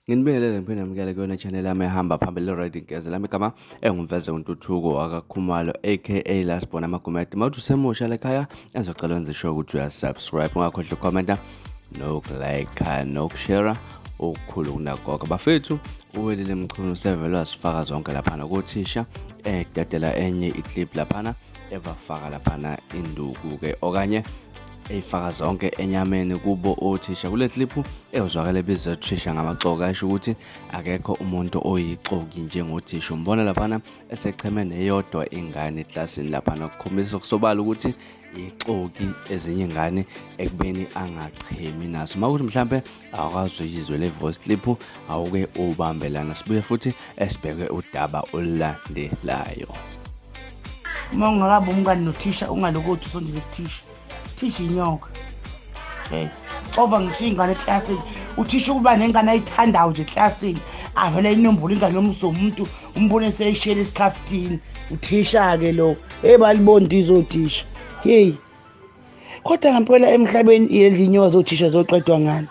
Nginibingelele ngiphinde ngamukele kuyona channel yami ehamba phambili le-Riding Geze. Lami igama engumveze uNtuthuko akaNxumalo aka Lasbona Magumede. Mawuthi usemusha lekhaya engizocela wenze sure ukuthi uyasubscribe, ungakhohlwa ukukhomenta nokulike nokushare okukhulu kunagogo. Bafethu uWelile Mchunu sevele wasifaka zonke laphana koThisha ededela enye iclip laphana ebafaka laphana induku-ke okanye eyifaka zonke enyameni kubo oThisha. Kule clip ezwakala biza Thisha ngamaxoka asho ukuthi akekho umuntu oyixoki njengoThisha. Umbona laphana esecheme neyodwa ingane eklasini laphana ukukhombisa kusobala ukuthi ixoki ezinye ingane ekubeni angachemi naso. Mawukuthi mhlambe awakwazi uyizwe le voice clip awuke ubambelana. Sibuye futhi esibheke udaba olulandelayo. Uma ungakabi umngani noThisha ungalokothi usondele kuThisha. Thisha inyoka. Yes. Ova ngisho ingane eklasini. uThisha kuba nengane ayithandayo nje eklasini. Avela inombolo ingane yomso umuntu umbone seyishela isikhaftini. uThisha ke lo. Balibondiza oThisha. Hey. Kodwa ngempela emhlabeni izinyoka zoThisha zoqedwa ngani?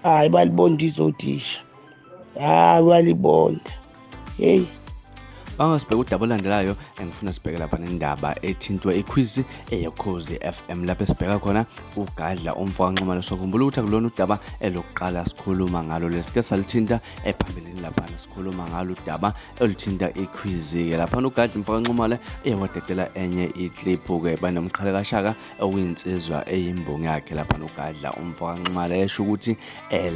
Hayi balibondiza oThisha. Balibonda. Hey. Bangasibheka udaba olandelayo engifuna sibheke lapha nendaba ethintwe iquiz eyokhozi FM lapho sibheka khona uGadla umfaka Nxumalo. Sokhumbula ukuthi akulona udaba elokuqala sikhuluma ngalo lesike salithinta ephambelini lapha sikhuluma ngalo udaba oluthinta iquiz ke lapha uGadla umfaka Nxumalo eyawadedela enye iclip ke banomqhele kaShaka okuyinsizwa eyimbongi yakhe lapha uGadla umfaka Nxumalo esho ukuthi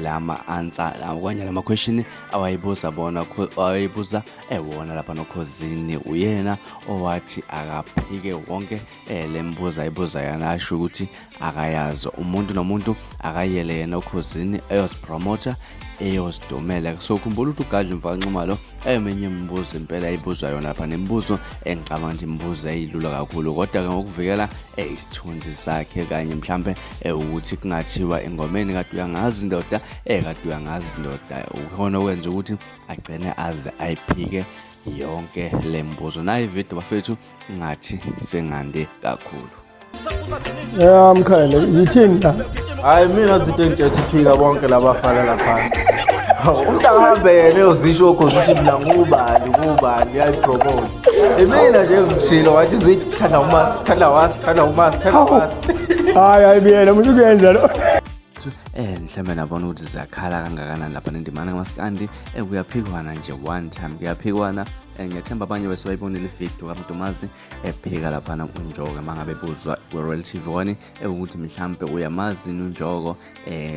lama answer okanye lama question awayibuza bona awayibuza ewona lapha okhozini uyena owathi akaphike wonke lembuza ayibuza yana asho ukuthi akayazi umuntu nomuntu akayele yena okhozini eyosipromota eyosidumela. So khumbula ukuthi uGadla umfaka Nxumalo emenye imibuzo impela ayibuzwa yona lapha nembuzo engicabanga ukuthi imibuzo eyilula kakhulu kodwa ngokuvikela isithunzi sakhe kanye mhlambe ukuthi kungathiwa engomeni kade uyangazi indoda kade uyangazi indoda ukhona okwenza ukuthi agcine aze ayiphike yonke lembuzo. Nayi video bafethu ngathi sengande kakhulu. Mkhele yithini la? Hayi mina izinto engithethe uphika bonke labafana lapha. Umuntu ahambe yena eyozisho okhozini mina ngubani yayipromote. Mina nje ngishilo wathi zithanda umas. Hayi mina umuntu kuyenza lo. Mhlambe nabona ukuthi zakhala kangakanani lapha nendimana ngamaskandi kuyaphikwana nje one time kuyaphikwana. Ngiyathemba abanye bese bayibonile ivideo kaMntomazi ephika laphana uNjoko mangabe buzwa kwi-Royal TV 1 ukuthi mhlambe uyamazi uNjoko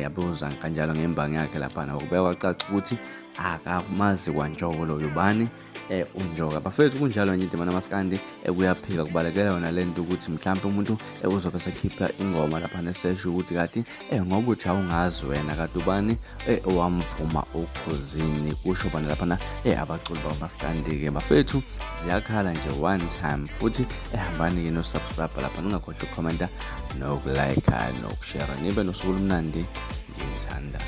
yabuza kanjalo ngembangi yakhe laphana ukubeka kwacaca ukuthi akamazi kwaNjoko lo yubani uNjoko. Bafethu kunjalo nje indimana ngamaskandi kuyaphika kubalekela yona lento ukuthi mhlambe umuntu uzobe sekhipha ingoma lapha nesesho ukuthi kati ngoba uthi awungazi wena kade ubani owamvuma okhozini kusho bana lapha abaculi bamaskandi ke bafethu ziyakhala nje one time futhi ehambani ke no subscribe lapha ungakhohlwa ukukhomenta nokulike nokushare. Nibe nosuku olumnandi ngiyithanda.